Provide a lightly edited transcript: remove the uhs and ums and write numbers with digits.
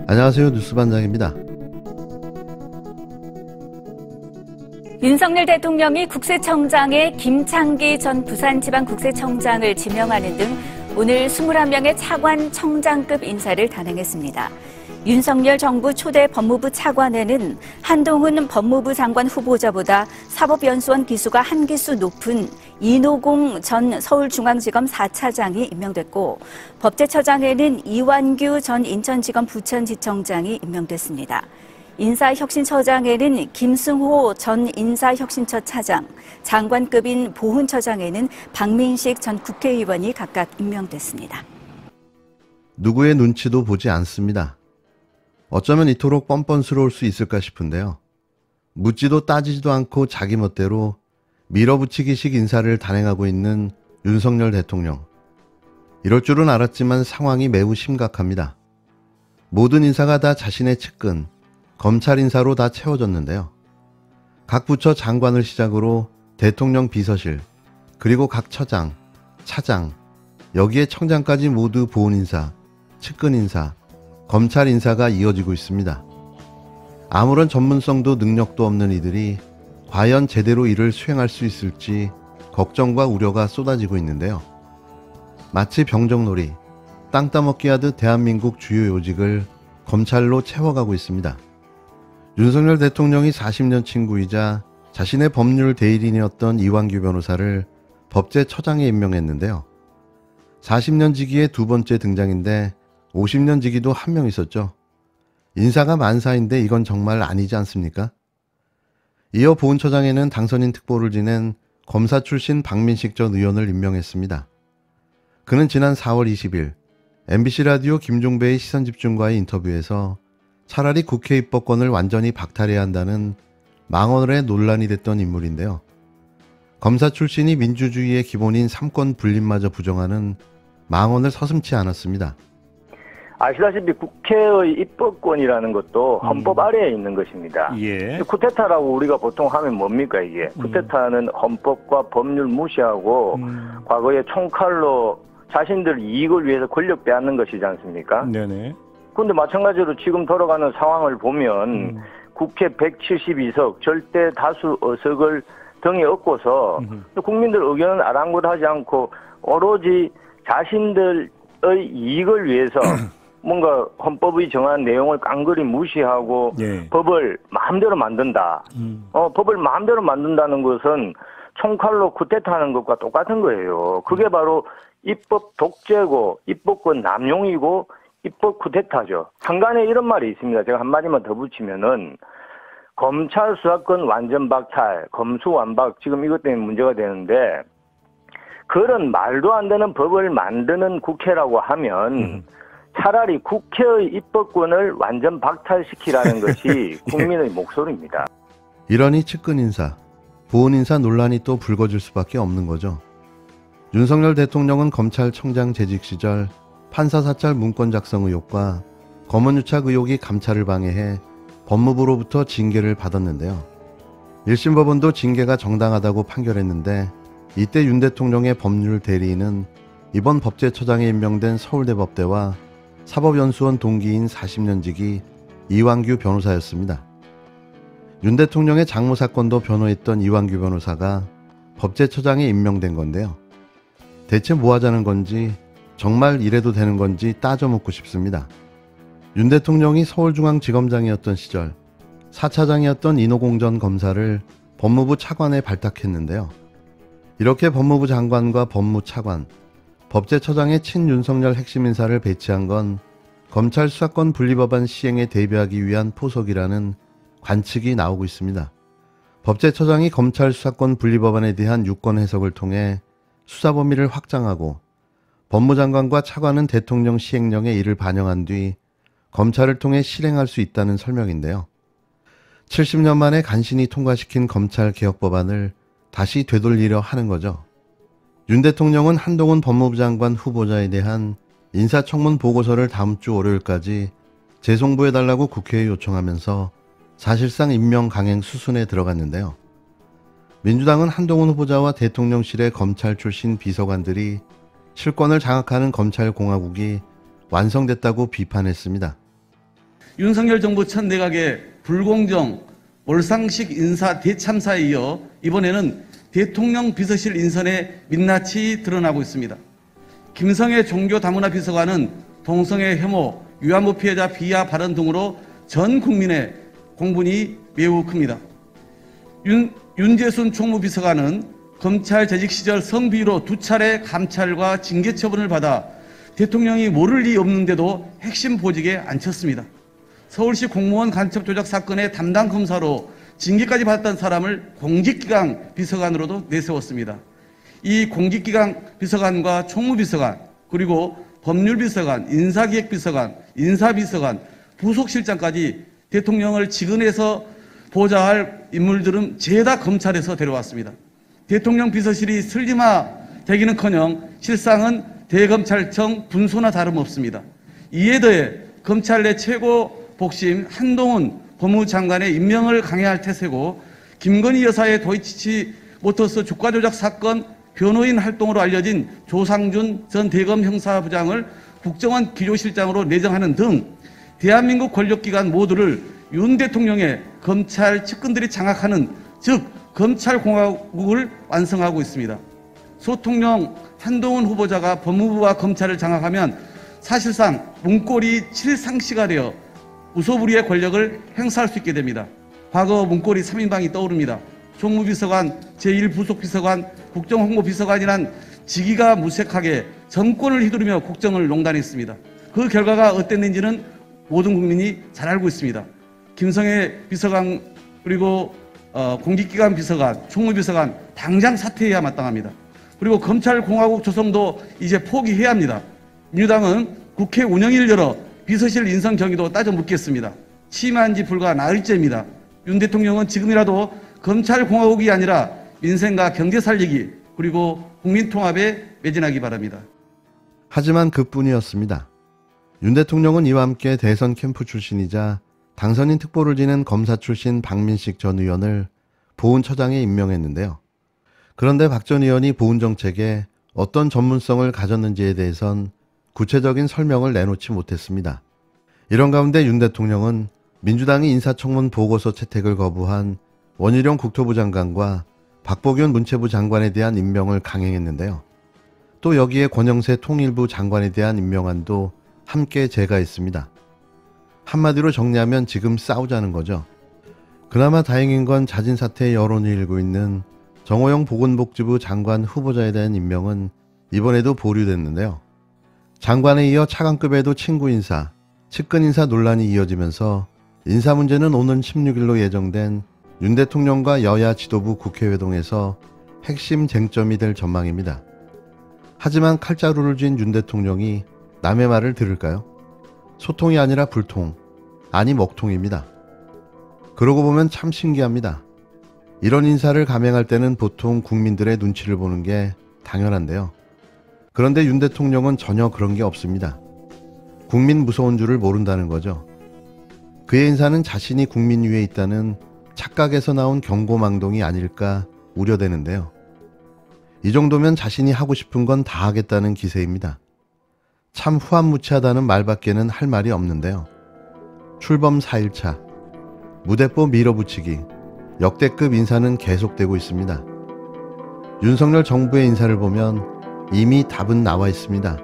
안녕하세요. 뉴스반장입니다. 윤석열 대통령이 국세청장에 김창기 전 부산지방국세청장을 지명하는 등 오늘 21명의 차관 청장급 인사를 단행했습니다. 윤석열 정부 초대 법무부 차관에는 한동훈 법무부 장관 후보자보다 사법연수원 기수가 한 기수 높은 이노공 전 서울중앙지검 4차장이 임명됐고, 법제처장에는 이완규 전 인천지검 부천지청장이 임명됐습니다. 인사혁신처장에는 김승호 전 인사혁신처 차장, 장관급인 보훈처장에는 박민식 전 국회의원이 각각 임명됐습니다. 누구의 눈치도 보지 않습니다. 어쩌면 이토록 뻔뻔스러울 수 있을까 싶은데요. 묻지도 따지지도 않고 자기 멋대로 밀어붙이기식 인사를 단행하고 있는 윤석열 대통령. 이럴 줄은 알았지만 상황이 매우 심각합니다. 모든 인사가 다 자신의 측근, 검찰 인사로 다 채워졌는데요. 각 부처 장관을 시작으로 대통령 비서실, 그리고 각 처장, 차장, 여기에 청장까지 모두 보훈 인사, 측근 인사, 검찰 인사가 이어지고 있습니다. 아무런 전문성도 능력도 없는 이들이 과연 제대로 일을 수행할 수 있을지 걱정과 우려가 쏟아지고 있는데요. 마치 병정놀이, 땅 따먹기 하듯 대한민국 주요 요직을 검찰로 채워가고 있습니다. 윤석열 대통령이 40년 친구이자 자신의 법률 대리인이었던 이완규 변호사를 법제처장에 임명했는데요. 40년 지기의 두 번째 등장인데 50년 지기도 한 명 있었죠. 인사가 만사인데 이건 정말 아니지 않습니까? 이어 보훈처장에는 당선인 특보를 지낸 검사 출신 박민식 전 의원을 임명했습니다. 그는 지난 4월 20일 MBC 라디오 김종배의 시선집중과의 인터뷰에서 차라리 국회 입법권을 완전히 박탈해야 한다는 망언에 논란이 됐던 인물인데요. 검사 출신이 민주주의의 기본인 삼권 분립마저 부정하는 망언을 서슴지 않았습니다. 아시다시피 국회의 입법권이라는 것도 헌법 아래에 있는 것입니다. 예. 쿠데타라고 우리가 보통 하면 뭡니까 이게? 쿠데타는 헌법과 법률 무시하고 과거에 총칼로 자신들 이익을 위해서 권력 빼앗는 것이지 않습니까? 네네. 그런데 마찬가지로 지금 돌아가는 상황을 보면 국회 172석 절대 다수 의석을 등에 업고서 국민들 의견은 아랑곳하지 않고 오로지 자신들의 이익을 위해서 뭔가 헌법의 정한 내용을 깡그리 무시하고 예. 법을 마음대로 만든다. 법을 마음대로 만든다는 것은 총칼로 쿠데타하는 것과 똑같은 거예요. 그게 바로 입법 독재고 입법권 남용이고 입법 쿠데타죠. 한간에 이런 말이 있습니다. 제가 한마디만 더 붙이면은 검찰 수사권 완전 박탈, 검수완박 지금 이것 때문에 문제가 되는데 그런 말도 안 되는 법을 만드는 국회라고 하면 차라리 국회의 입법권을 완전 박탈시키라는 것이 국민의 목소리입니다. 이러니 측근 인사, 보훈 인사 논란이 또 불거질 수밖에 없는 거죠. 윤석열 대통령은 검찰청장 재직 시절 판사 사찰 문건 작성 의혹과 검언유착 의혹이 감찰을 방해해 법무부로부터 징계를 받았는데요. 1심 법원도 징계가 정당하다고 판결했는데 이때 윤 대통령의 법률 대리인은 이번 법제처장에 임명된 서울대법대와 사법연수원 동기인 40년 지기 이완규 변호사였습니다. 윤 대통령의 장모 사건도 변호했던 이완규 변호사가 법제처장에 임명된 건데요. 대체 뭐 하자는 건지 정말 이래도 되는 건지 따져 묻고 싶습니다. 윤 대통령이 서울중앙지검장이었던 시절 4차장이었던 이노공 전 검사를 법무부 차관에 발탁했는데요. 이렇게 법무부 장관과 법무차관, 법제처장의 친윤석열 핵심 인사를 배치한 건 검찰 수사권 분리법안 시행에 대비하기 위한 포석이라는 관측이 나오고 있습니다. 법제처장이 검찰 수사권 분리법안에 대한 유권 해석을 통해 수사 범위를 확장하고 법무장관과 차관은 대통령 시행령에 이를 반영한 뒤 검찰을 통해 실행할 수 있다는 설명인데요. 70년 만에 간신히 통과시킨 검찰 개혁법안을 다시 되돌리려 하는 거죠. 윤 대통령은 한동훈 법무부 장관 후보자에 대한 인사청문 보고서를 다음 주 월요일까지 재송부해달라고 국회에 요청하면서 사실상 임명 강행 수순에 들어갔는데요. 민주당은 한동훈 후보자와 대통령실의 검찰 출신 비서관들이 실권을 장악하는 검찰공화국이 완성됐다고 비판했습니다. 윤석열 정부 첫 내각의 불공정, 몰상식 인사 대참사에 이어 이번에는 대통령 비서실 인선의 민낯이 드러나고 있습니다. 김성애 종교다문화 비서관은 동성애 혐오, 위안부 피해자 비하 발언 등으로 전 국민의 공분이 매우 큽니다. 윤재순 총무비서관은 검찰 재직 시절 성비위로 2차례 감찰과 징계 처분을 받아 대통령이 모를 리 없는데도 핵심 보직에 앉혔습니다. 서울시 공무원 간첩 조작 사건의 담당 검사로 징계까지 받았던 사람을 공직기강 비서관으로도 내세웠습니다. 이 공직기강 비서관과 총무비서관, 그리고 법률비서관, 인사기획비서관, 인사비서관, 부속실장까지 대통령을 직은해서 보좌할 인물들은 죄다 검찰에서 데려왔습니다. 대통령 비서실이 슬림화되기는커녕 실상은 대검찰청 분소나 다름없습니다. 이에 더해 검찰 내 최고 복심 한동훈 법무장관의 임명을 강행할 태세고, 김건희 여사의 도이치모터스 주가 조작 사건 변호인 활동으로 알려진 조상준 전 대검 형사부장을 국정원 기조실장으로 내정하는 등 대한민국 권력기관 모두를 윤 대통령의 검찰 측근들이 장악하는, 즉 검찰공화국을 완성하고 있습니다. 소통령 한동훈 후보자가 법무부와 검찰을 장악하면 사실상 문고리 7상시가 되어 우소부리의 권력을 행사할 수 있게 됩니다. 과거 문고리 3인방이 떠오릅니다. 총무비서관, 제1부속비서관, 국정홍보비서관이란 직위가 무색하게 정권을 휘두르며 국정을 농단했습니다. 그 결과가 어땠는지는 모든 국민이 잘 알고 있습니다. 김성애 비서관, 그리고 공직기관 비서관, 총무비서관 당장 사퇴해야 마땅합니다. 그리고 검찰공화국 조성도 이제 포기해야 합니다. 민주당은 국회 운영위를 열어 비서실 인선 경위도 따져 묻겠습니다. 취임한 지 불과 나흘째입니다. 윤 대통령은 지금이라도 검찰공화국이 아니라 민생과 경제 살리기, 그리고 국민통합에 매진하기 바랍니다. 하지만 그뿐이었습니다. 윤 대통령은 이와 함께 대선 캠프 출신이자 당선인 특보를 지닌 검사 출신 박민식 전 의원을 보훈처장에 임명했는데요. 그런데 박 전 의원이 보훈 정책에 어떤 전문성을 가졌는지에 대해선 구체적인 설명을 내놓지 못했습니다. 이런 가운데 윤 대통령은 민주당이 인사청문 보고서 채택을 거부한 원희룡 국토부 장관과 박복윤 문체부 장관에 대한 임명을 강행했는데요. 또 여기에 권영세 통일부 장관에 대한 임명안도 함께 제거했습니다. 한마디로 정리하면 지금 싸우자는 거죠. 그나마 다행인 건 자진 사퇴의 여론이 일고 있는 정호영 보건복지부 장관 후보자에 대한 임명은 이번에도 보류됐는데요. 장관에 이어 차관급에도 친구 인사, 측근 인사 논란이 이어지면서 인사 문제는 오는 16일로 예정된 윤 대통령과 여야 지도부 국회회동에서 핵심 쟁점이 될 전망입니다. 하지만 칼자루를 쥔 윤 대통령이 남의 말을 들을까요? 소통이 아니라 불통, 아니 먹통입니다. 그러고 보면 참 신기합니다. 이런 인사를 감행할 때는 보통 국민들의 눈치를 보는 게 당연한데요. 그런데 윤 대통령은 전혀 그런 게 없습니다. 국민 무서운 줄을 모른다는 거죠. 그의 인사는 자신이 국민 위에 있다는 착각에서 나온 경고망동이 아닐까 우려되는데요. 이 정도면 자신이 하고 싶은 건 다 하겠다는 기세입니다. 참 후한무치하다는 말밖에는 할 말이 없는데요. 출범 4일차, 무대뽀 밀어붙이기, 역대급 인사는 계속되고 있습니다. 윤석열 정부의 인사를 보면 이미 답은 나와 있습니다.